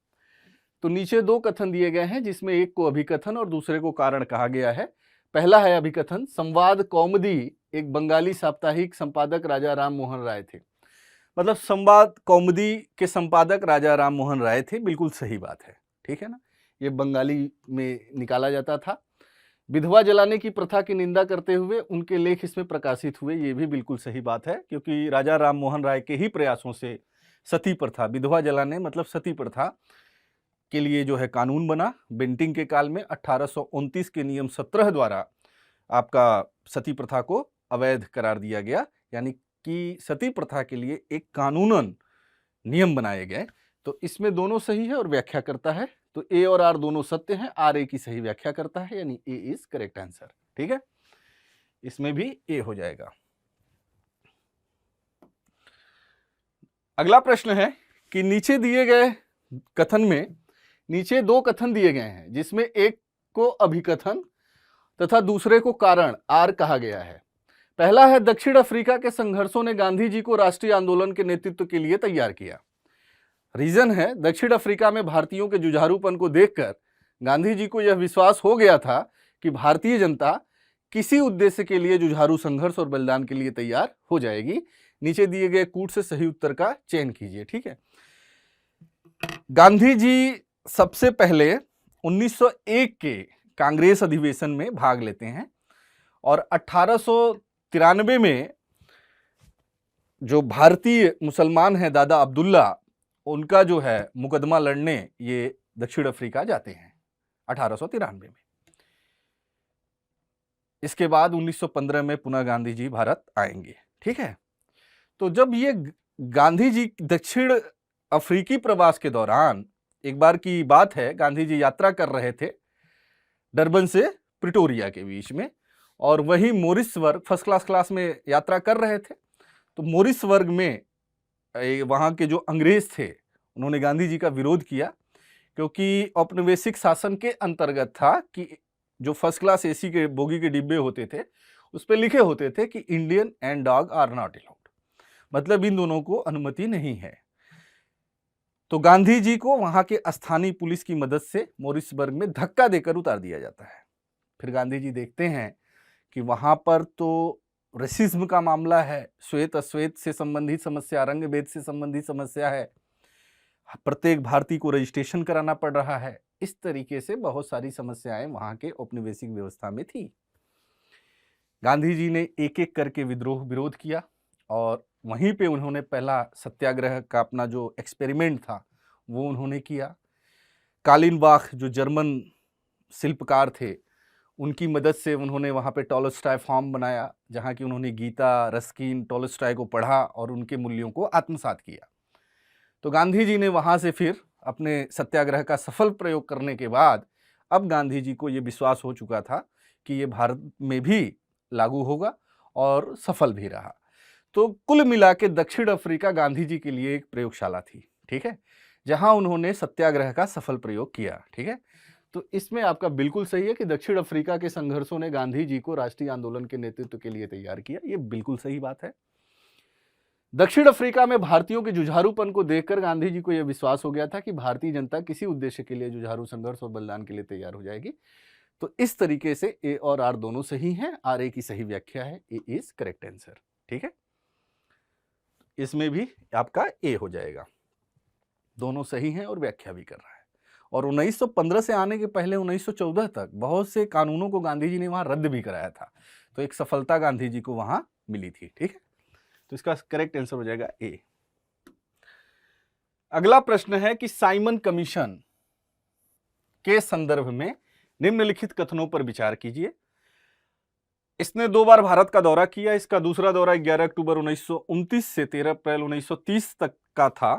तो नीचे दो कथन दिए गए हैं जिसमें एक को अभिकथन और दूसरे को कारण कहा गया है। पहला है अभिकथन, संवाद कौमुदी एक बंगाली साप्ताहिक संपादक राजा राम मोहन राय थे। मतलब संवाद कौमुदी के संपादक राजा राम मोहन राय थे, बिल्कुल सही बात है। ठीक है ना, ये बंगाली में निकाला जाता था। विधवा जलाने की प्रथा की निंदा करते हुए उनके लेख इसमें प्रकाशित हुए, ये भी बिल्कुल सही बात है, क्योंकि राजा राम मोहन राय के ही प्रयासों से सती प्रथा, विधवा जलाने मतलब सती प्रथा के लिए जो है कानून बना। बेंटिंग के काल में 1829 के नियम 17 द्वारा आपका सती प्रथा को अवैध करार दिया गया, यानी कि सती प्रथा के लिए एक कानूनन नियम बनाए गए। तो इसमें दोनों सही है और व्याख्या करता है। तो ए और आर दोनों सत्य हैं, आर ए की सही व्याख्या करता है, यानी ए इज करेक्ट आंसर। ठीक है, इसमें भी ए हो जाएगा। अगला प्रश्न है कि नीचे दिए गए कथन में, नीचे दो कथन दिए गए हैं जिसमें एक को अभिकथन तथा दूसरे को कारण आर कहा गया है। पहला है दक्षिण अफ्रीका के संघर्षों ने गांधी जी को राष्ट्रीय आंदोलन के नेतृत्व के लिए तैयार किया। रीजन है, दक्षिण अफ्रीका में भारतीयों के जुझारूपन को देखकर गांधी जी को यह विश्वास हो गया था कि भारतीय जनता किसी उद्देश्य के लिए जुझारू संघर्ष और बलिदान के लिए तैयार हो जाएगी। नीचे दिए गए कूट से सही उत्तर का चयन कीजिए। ठीक है, गांधी जी सबसे पहले 1901 के कांग्रेस अधिवेशन में भाग लेते हैं और 1893 में जो भारतीय मुसलमान हैं दादा अब्दुल्ला, उनका जो है मुकदमा लड़ने ये दक्षिण अफ्रीका जाते हैं 1893 में। इसके बाद 1915 में पुनः गांधी जी भारत आएंगे। ठीक है, तो जब ये गांधी जी दक्षिण अफ्रीकी प्रवास के दौरान, एक बार की बात है, गांधी जी यात्रा कर रहे थे डरबन से प्रिटोरिया के बीच में, और वहीं मोरिसबर्ग फर्स्ट क्लास में यात्रा कर रहे थे। तो मोरिसबर्ग में वहाँ के जो अंग्रेज थे उन्होंने गांधी जी का विरोध किया, क्योंकि औपनिवेशिक शासन के अंतर्गत था कि जो फर्स्ट क्लास एसी के बोगी के डिब्बे होते थे उस पर लिखे होते थे कि Indian and dog are not allowed, मतलब इन दोनों को अनुमति नहीं है। तो गांधी जी को वहां के स्थानीय पुलिस की मदद से मोरिसबर्ग में धक्का देकर उतार दिया जाता है। फिर गांधी जी देखते हैं कि वहां पर तो रेसिज्म का मामला है, श्वेत अश्वेत से संबंधित समस्या, रंग भेद से संबंधित समस्या है, प्रत्येक भारतीय को रजिस्ट्रेशन कराना पड़ रहा है। इस तरीके से बहुत सारी समस्याएं वहां के औपनिवेशिक व्यवस्था में थी। गांधी जी ने एक एक करके विरोध किया और वहीं पे उन्होंने पहला सत्याग्रह का अपना जो एक्सपेरिमेंट था वो उन्होंने किया। कालिनबाख जो जर्मन शिल्पकार थे उनकी मदद से उन्होंने वहाँ पे टॉलस्टॉय फॉर्म बनाया, जहाँ की उन्होंने गीता, रस्किन, टॉलस्टॉय को पढ़ा और उनके मूल्यों को आत्मसात किया। तो गांधी जी ने वहाँ से फिर अपने सत्याग्रह का सफल प्रयोग करने के बाद अब गांधी जी को ये विश्वास हो चुका था कि ये भारत में भी लागू होगा और सफल भी रहा। तो कुल मिला के दक्षिण अफ्रीका गांधी जी के लिए एक प्रयोगशाला थी। ठीक है, जहां उन्होंने सत्याग्रह का सफल प्रयोग किया। ठीक है, तो इसमें आपका बिल्कुल सही है कि दक्षिण अफ्रीका के संघर्षों ने गांधी जी को राष्ट्रीय आंदोलन के नेतृत्व के लिए तैयार किया। ये बिल्कुल सही बात है। दक्षिण अफ्रीका में भारतीयों के जुझारूपन को देखकर गांधी जी को यह विश्वास हो गया था कि भारतीय जनता किसी उद्देश्य के लिए जुझारू संघर्ष और बलिदान के लिए तैयार हो जाएगी। तो इस तरीके से ए और आर दोनों सही हैं, आर ए की सही व्याख्या है, ए इज करेक्ट आंसर। ठीक है, इसमें भी आपका ए हो जाएगा, दोनों सही हैं और व्याख्या भी कर रहा है। और 1915 से आने के पहले 1914 तक बहुत से कानूनों को गांधी जी ने वहां रद्द भी कराया था। तो एक सफलता गांधी जी को वहां मिली थी। ठीक है, तो इसका करेक्ट आंसर हो जाएगा ए। अगला प्रश्न है कि साइमन कमीशन के संदर्भ में निम्नलिखित कथनों पर विचार कीजिए। इसने 2 बार भारत का दौरा किया। इसका दूसरा दौरा 11 अक्टूबर 1929 से 13 अप्रैल 1930 तक का था।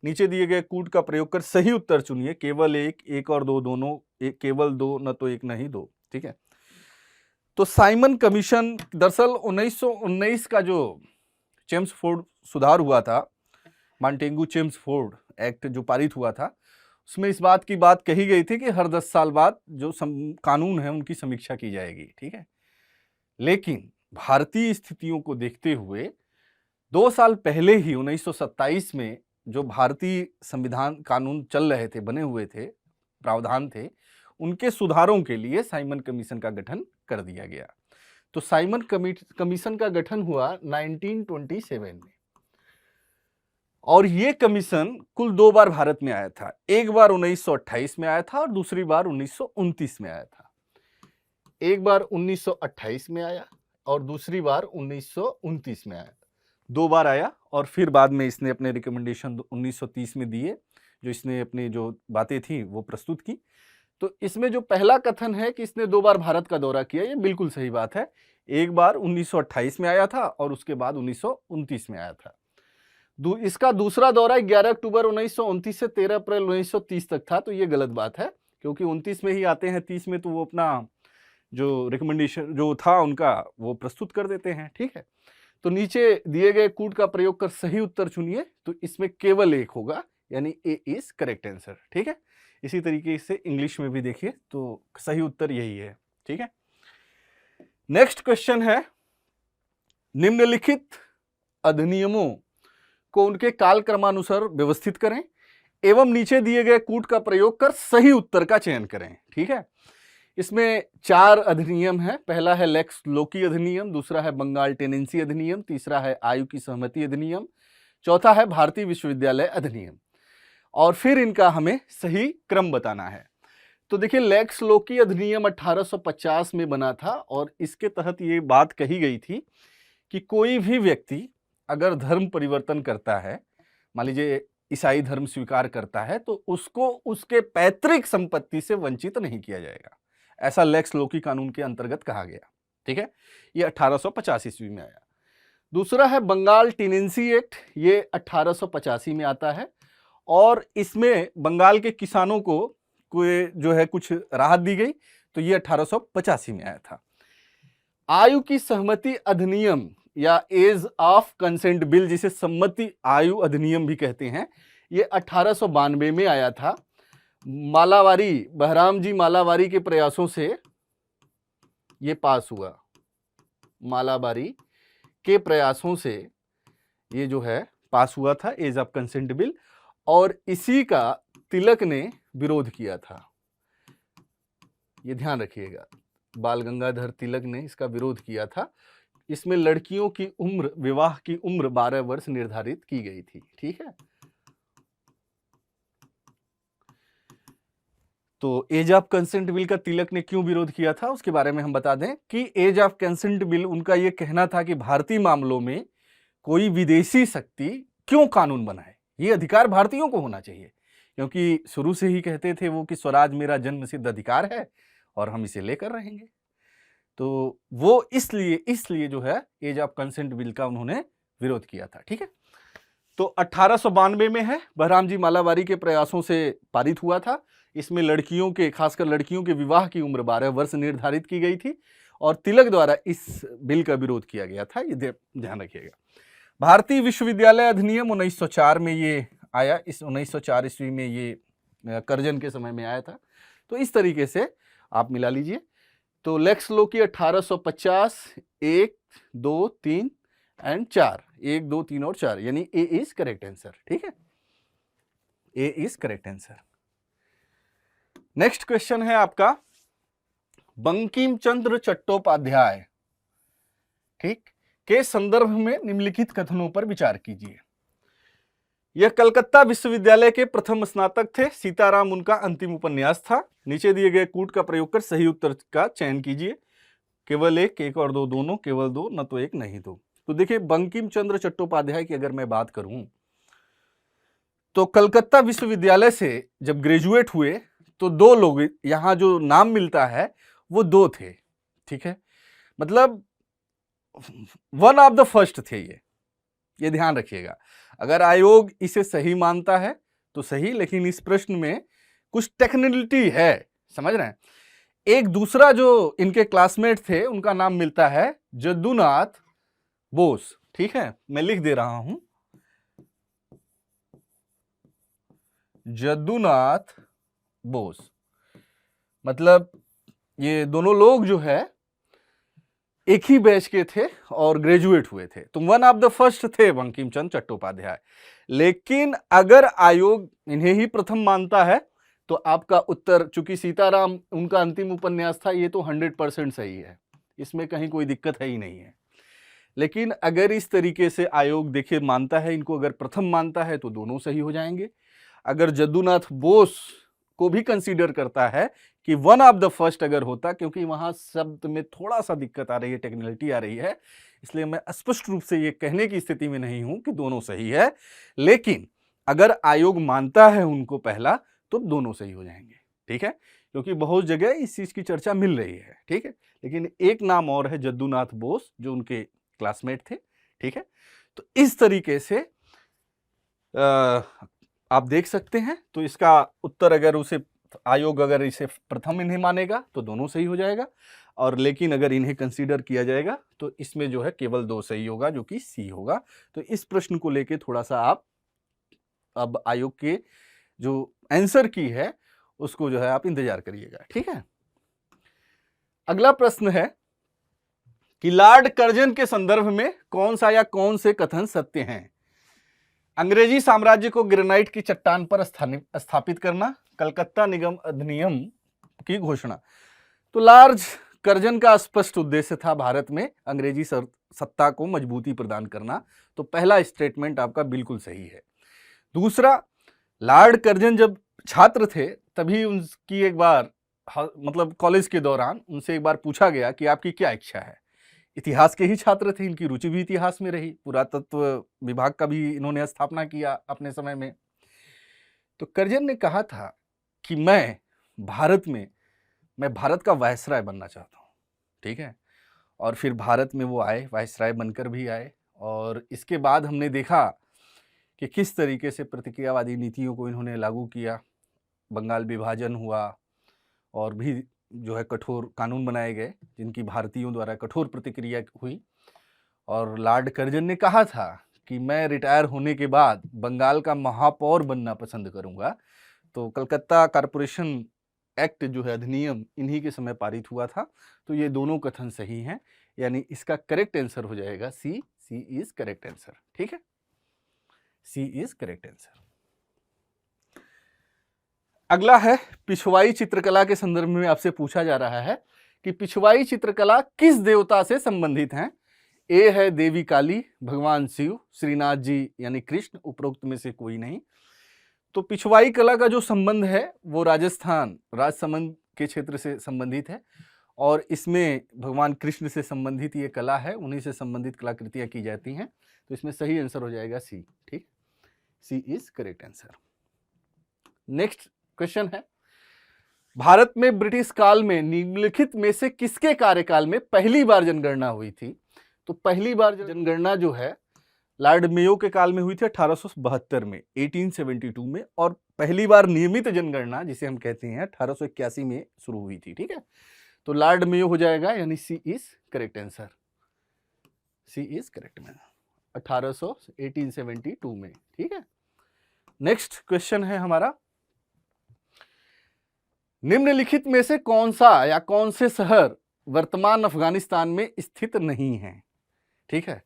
नीचे दिए गए कूट का प्रयोग कर सही उत्तर चुनिए। केवल एक और दो दोनों, केवल दो, न तो एक नहीं दो। ठीक है, तो साइमन कमीशन दरअसल 1919 का जो चेम्सफोर्ड सुधार हुआ था, मॉन्टेगू चेम्सफोर्ड एक्ट जो पारित हुआ था, उसमें इस बात की बात कही गई थी कि हर 10 साल बाद जो कानून है उनकी समीक्षा की जाएगी। ठीक है, लेकिन भारतीय स्थितियों को देखते हुए 2 साल पहले ही 1927 में जो भारतीय संविधान कानून चल रहे थे, बने हुए थे, प्रावधान थे, उनके सुधारों के लिए साइमन कमीशन का गठन कर दिया गया। तो साइमन कमीशन का गठन हुआ 1927 में, और ये कमीशन कुल 2 बार भारत में आया था। एक बार 1928 में आया था और दूसरी बार 1929 में आया था। एक बार 1928 में आया और दूसरी बार 1929 में आया। 2 बार आया और फिर बाद में इसने अपने रिकमेंडेशन 1930 में दिए, जो इसने अपनी जो बातें थी वो प्रस्तुत की। तो इसमें जो पहला कथन है कि इसने 2 बार भारत का दौरा किया, ये बिल्कुल सही बात है। एक बार 1928 में आया था और उसके बाद 1929 में आया था। इसका दूसरा दौरा 11 अक्टूबर 1929 से 13 अप्रैल 1930 तक था। तो ये गलत बात है, क्योंकि 29 में ही आते हैं, 30 में तो वो अपना जो रिकमेंडेशन जो था उनका वो प्रस्तुत कर देते हैं। ठीक है, तो नीचे दिए गए कूट का प्रयोग कर सही उत्तर चुनिए। तो इसमें केवल एक होगा, यानी ए इज करेक्ट आंसर। ठीक है, इसी तरीके से इंग्लिश में भी देखिए तो सही उत्तर यही है। ठीक है, नेक्स्ट क्वेश्चन है, निम्नलिखित अधिनियमों को उनके काल क्रमानुसार व्यवस्थित करें एवं नीचे दिए गए कूट का प्रयोग कर सही उत्तर का चयन करें। ठीक है, इसमें 4 अधिनियम है। पहला है लेक्स लोकी अधिनियम, दूसरा है बंगाल टेनेंसी अधिनियम, तीसरा है आयु की सहमति अधिनियम, चौथा है भारतीय विश्वविद्यालय अधिनियम, और फिर इनका हमें सही क्रम बताना है। तो देखिए, लेक्स लोकी अधिनियम 1850 में बना था और इसके तहत ये बात कही गई थी कि कोई भी व्यक्ति अगर धर्म परिवर्तन करता है, मान लीजिए ईसाई धर्म स्वीकार करता है, तो उसको उसके पैतृक संपत्ति से वंचित नहीं किया जाएगा। ऐसा लेक्स लोकी कानून के अंतर्गत कहा गया। ठीक है, ये 1850 ईस्वी में आया। दूसरा है बंगाल टेनेंसी एक्ट, ये 1885 में आता है और इसमें बंगाल के किसानों को जो है कुछ राहत दी गई, तो ये 1885 में आया था। आयु की सहमति अधिनियम या एज ऑफ कंसेंट बिल, जिसे सम्मति आयु अधिनियम भी कहते हैं, ये 1892 में आया था। मालावारी, बहराम जी मालावारी के प्रयासों से ये पास हुआ। मालावारी के प्रयासों से ये जो है पास हुआ था एज ऑफ कंसेंट बिल, और इसी का तिलक ने विरोध किया था। ये ध्यान रखिएगा, बाल गंगाधर तिलक ने इसका विरोध किया था। इसमें लड़कियों की उम्र, विवाह की उम्र 12 वर्ष निर्धारित की गई थी। ठीक है, तो एज ऑफ कंसेंट बिल का तिलक ने क्यों विरोध किया था उसके बारे में हम बता दें कि एज ऑफ कंसेंट बिल, उनका यह कहना था कि भारतीय मामलों में कोई विदेशी शक्ति क्यों कानून बनाए, ये अधिकार भारतीयों को होना चाहिए, क्योंकि शुरू से ही कहते थे वो कि स्वराज मेरा जन्मसिद्ध अधिकार है और हम इसे लेकर रहेंगे। तो वो इसलिए जो है एज ऑफ कंसेंट बिल का उन्होंने विरोध किया था। ठीक है, तो 1892 में है, बहराम जी मालावारी के प्रयासों से पारित हुआ था। इसमें लड़कियों के, खासकर लड़कियों के विवाह की उम्र 12 वर्ष निर्धारित की गई थी और तिलक द्वारा इस बिल का विरोध किया गया था, ये ध्यान रखिएगा। भारतीय विश्वविद्यालय अधिनियम 1904 में ये आया। इस 1904 ईस्वी में ये करजन के समय में आया था। तो इस तरीके से आप मिला लीजिए। तो लेक्स लोकी 1850, 1, 2, 3 एंड 4, 1, 2, 3 और 4, यानी ए इज करेक्ट आंसर। ठीक है, A is correct answer. Next question है आपका, बंकिम चंद्र चट्टोपाध्याय, ठीक, के संदर्भ में निम्नलिखित कथनों पर विचार कीजिए। यह कलकत्ता विश्वविद्यालय के प्रथम स्नातक थे। सीताराम उनका अंतिम उपन्यास था। नीचे दिए गए कूट का प्रयोग कर सही उत्तर का चयन कीजिए। केवल एक और दो दोनों, केवल दो, न तो एक नहीं दो। तो देखिए, बंकिम चंद्र चट्टोपाध्याय की अगर मैं बात करूं तो कलकत्ता विश्वविद्यालय से जब ग्रेजुएट हुए तो दो लोग, यहां जो नाम मिलता है वो दो थे, ठीक है, मतलब वन ऑफ द फर्स्ट थे ये ध्यान रखिएगा। अगर आयोग इसे सही मानता है तो सही, लेकिन इस प्रश्न में कुछ टेक्निकलिटी है, समझ रहे हैं। एक दूसरा जो इनके क्लासमेट थे उनका नाम मिलता है जद्दूनाथ बोस, ठीक है, मैं लिख दे रहा हूं, जद्दूनाथ बोस। मतलब ये दोनों लोग जो है एक ही बैच के थे और ग्रेजुएट हुए थे, तो वन ऑफ द फर्स्ट थे बंकिम चंद्र चट्टोपाध्याय। लेकिन अगर आयोग इन्हें ही प्रथम मानता है तो आपका उत्तर, चूंकि सीताराम उनका अंतिम उपन्यास था, ये तो 100% सही है, इसमें कहीं कोई दिक्कत है ही नहीं है। लेकिन अगर इस तरीके से आयोग देखिए मानता है इनको, अगर प्रथम मानता है तो दोनों सही हो जाएंगे। अगर जद्दूनाथ बोस को भी कंसीडर करता है कि वन ऑफ द फर्स्ट अगर होता, क्योंकि वहां शब्द में थोड़ा सा दिक्कत आ रही है, टेक्निकलिटी आ रही है, इसलिए मैं स्पष्ट रूप से ये कहने की स्थिति में नहीं हूं कि दोनों सही है। लेकिन अगर आयोग मानता है उनको पहला तो दोनों सही हो जाएंगे, ठीक है, क्योंकि बहुत जगह इस चीज की चर्चा मिल रही है, ठीक है। लेकिन एक नाम और है जद्दूनाथ बोस जो उनके क्लासमेट थे, ठीक है। तो इस तरीके से आप देख सकते हैं। तो इसका उत्तर अगर उसे आयोग अगर इसे प्रथम इन्हें मानेगा तो दोनों सही हो जाएगा, और लेकिन अगर इन्हें कंसीडर किया जाएगा तो इसमें जो है केवल दो सही होगा, जो कि सी होगा। तो इस प्रश्न को लेके थोड़ा सा आप अब आयोग के जो आंसर की है उसको जो है आप इंतजार करिएगा, ठीक है। अगला प्रश्न है कि लॉर्ड कर्जन के संदर्भ में कौन सा या कौन से कथन सत्य हैं? अंग्रेजी साम्राज्य को ग्रेनाइट की चट्टान पर स्थापित करना, कलकत्ता निगम अधिनियम की घोषणा। तो लॉर्ड कर्जन का स्पष्ट उद्देश्य था भारत में अंग्रेजी सत्ता को मजबूती प्रदान करना। तो पहला स्टेटमेंट आपका बिल्कुल सही है। दूसरा, लॉर्ड कर्जन जब छात्र थे तभी उनकी एक बार मतलब कॉलेज के दौरान उनसे एक बार पूछा गया कि आपकी क्या इच्छा है। इतिहास के ही छात्र थे, इनकी रुचि भी इतिहास में रही, पुरातत्व विभाग का भी इन्होंने स्थापना किया अपने समय में। तो कर्जन ने कहा था कि मैं भारत का वायसराय बनना चाहता हूँ, ठीक है। और फिर भारत में वो आए, वायसराय बनकर भी आए, और इसके बाद हमने देखा कि किस तरीके से प्रतिक्रियावादी नीतियों को इन्होंने लागू किया। बंगाल विभाजन हुआ और भी जो है कठोर कानून बनाए गए जिनकी भारतीयों द्वारा कठोर प्रतिक्रिया हुई। और लॉर्ड कर्जन ने कहा था कि मैं रिटायर होने के बाद बंगाल का महापौर बनना पसंद करूंगा। तो कलकत्ता कारपोरेशन एक्ट जो है अधिनियम इन्हीं के समय पारित हुआ था। तो ये दोनों कथन सही हैं, यानी इसका करेक्ट आंसर हो जाएगा सी। सी इज करेक्ट आंसर, ठीक है, सी इज करेक्ट आंसर। अगला है पिछवाई चित्रकला के संदर्भ में आपसे पूछा जा रहा है कि पिछवाई चित्रकला किस देवता से संबंधित है। ए है देवी काली, भगवान शिव, श्रीनाथ जी यानी कृष्ण, उपरोक्त में से कोई नहीं। तो पिछवाई कला का जो संबंध है वो राजस्थान राजसमंद के क्षेत्र से संबंधित है, और इसमें भगवान कृष्ण से संबंधित ये कला है, उन्हीं से संबंधित कलाकृतियां की जाती हैं। तो इसमें सही आंसर हो जाएगा सी, ठीक, C is correct answer. Next question है, भारत में ब्रिटिश काल में निम्नलिखित में से किसके कार्यकाल में पहली बार जनगणना हुई थी। तो पहली बार जनगणना जो है लॉर्ड मेयो के काल में हुई थी 1872 में, 1872 में, और पहली बार नियमित जनगणना जिसे हम कहते हैं 1881 में शुरू हुई थी, ठीक है। तो लॉर्ड मेयो हो जाएगा, यानी C is correct answer, C is correct में 1872 में, ठीक है। नेक्स्ट क्वेश्चन है हमारा, निम्नलिखित में से कौन सा या कौन से शहर वर्तमान अफगानिस्तान में स्थित नहीं है, ठीक है।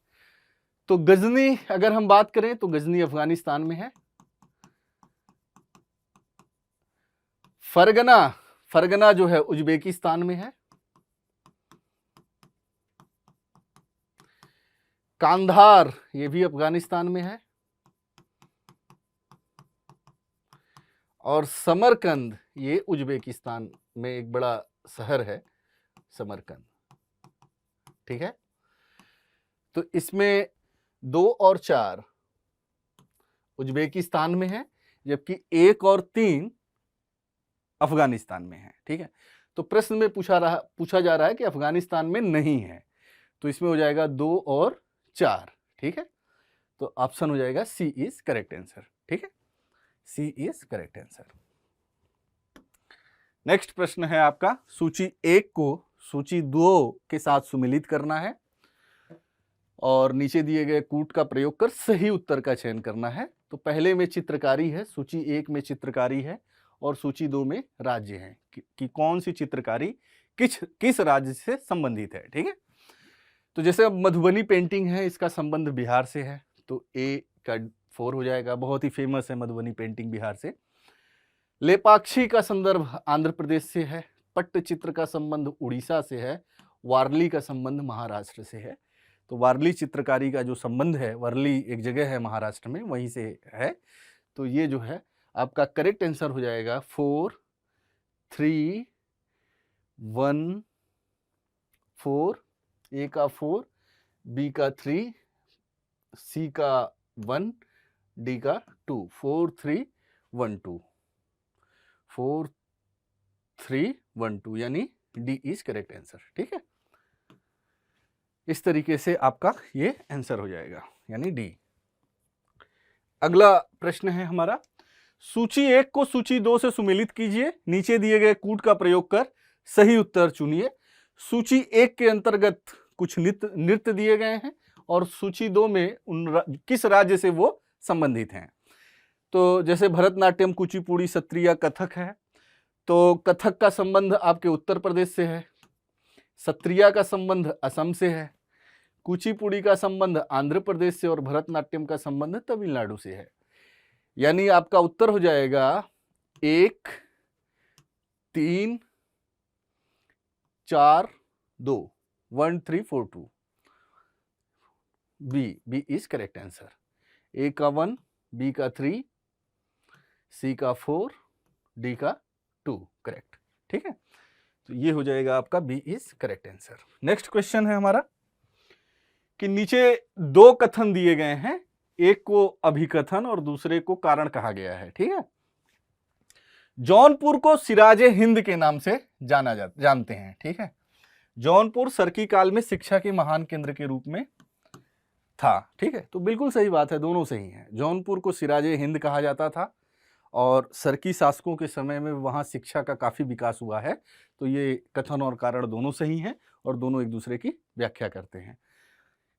तो गजनी अगर हम बात करें तो गजनी अफगानिस्तान में है। फरगना जो है उज्बेकिस्तान में है। कांधार ये भी अफगानिस्तान में है, और समरकंद ये उज्बेकिस्तान में एक बड़ा शहर है समरकंद, ठीक है। तो इसमें 2 और 4 उज्बेकिस्तान में है, जबकि 1 और 3 अफगानिस्तान में है, ठीक है। तो प्रश्न में पूछा जा रहा है कि अफगानिस्तान में नहीं है, तो इसमें हो जाएगा 2 और 4, ठीक है। तो ऑप्शन हो जाएगा सी इज करेक्ट आंसर, ठीक है, सी इज करेक्ट आंसर। नेक्स्ट प्रश्न है आपका, सूची 1 को सूची 2 के साथ सुमेलित करना है और नीचे दिए गए कूट का प्रयोग कर सही उत्तर का चयन करना है। तो पहले में चित्रकारी है, सूची 1 में चित्रकारी है और सूची 2 में राज्य है कि कौन सी चित्रकारी किस राज्य से संबंधित है, ठीक है। तो जैसे अब मधुबनी पेंटिंग है, इसका संबंध बिहार से है, तो ए का 4 हो जाएगा, बहुत ही फेमस है मधुबनी पेंटिंग बिहार से। लेपाक्षी का संदर्भ आंध्र प्रदेश से है, पट्टचित्र का संबंध उड़ीसा से है, वारली का संबंध महाराष्ट्र से है। तो वारली चित्रकारी का जो संबंध है, वारली एक जगह है महाराष्ट्र में, वहीं से है। तो ये जो है आपका करेक्ट आंसर हो जाएगा 4 3 1 4, ए का 4, बी का 3, सी का 1, डी का 2, 4 3 1 2, 4 3 1 2, यानी डी इज करेक्ट आंसर, ठीक है। इस तरीके से आपका ये आंसर हो जाएगा, यानी डी। अगला प्रश्न है हमारा, सूची 1 को सूची 2 से सुमेलित कीजिए, नीचे दिए गए कूट का प्रयोग कर सही उत्तर चुनिए। सूची 1 के अंतर्गत कुछ नृत्य दिए गए हैं और सूची 2 में किस राज्य से वो संबंधित हैं। तो जैसे भरतनाट्यम, कुचिपुड़ी, सत्रिया, कथक है, तो कथक का संबंध आपके उत्तर प्रदेश से है, सत्रिया का संबंध असम से है, कुचिपुड़ी का संबंध आंध्र प्रदेश से और भरतनाट्यम का संबंध तमिलनाडु से है। यानी आपका उत्तर हो जाएगा 1 3 4 2, 1 3 4 2, बी इज करेक्ट आंसर। ए का 1, बी का 3, सी का 4, डी का 2, करेक्ट, ठीक है। तो ये हो जाएगा आपका B is correct answer. Next question है हमारा कि नीचे 2 कथन दिए गए हैं, एक को अभिकथन और दूसरे को कारण कहा गया है, ठीक है। जौनपुर को सिराजे हिंद के नाम से जानते हैं, ठीक है। जौनपुर सरकी काल में शिक्षा के महान केंद्र के रूप में था, ठीक है। तो बिल्कुल सही बात है, दोनों सही हैं। जौनपुर को सिराजे हिंद कहा जाता था और सरकी शासकों के समय में वहाँ शिक्षा का काफ़ी विकास हुआ है। तो ये कथन और कारण दोनों सही हैं और दोनों एक दूसरे की व्याख्या करते हैं,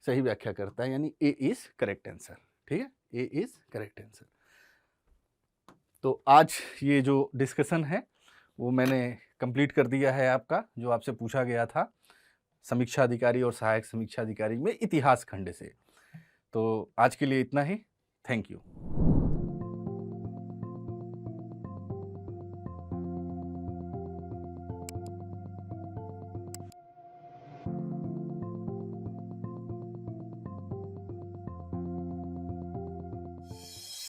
सही व्याख्या करता है, यानी ए इज करेक्ट आंसर, ठीक है, ए इज करेक्ट आंसर। तो आज ये जो डिस्कशन है वो मैंने कंप्लीट कर दिया है आपका, जो आपसे पूछा गया था समीक्षा अधिकारी और सहायक समीक्षा अधिकारी में इतिहास खंड से। तो आज के लिए इतना ही, थैंक यू।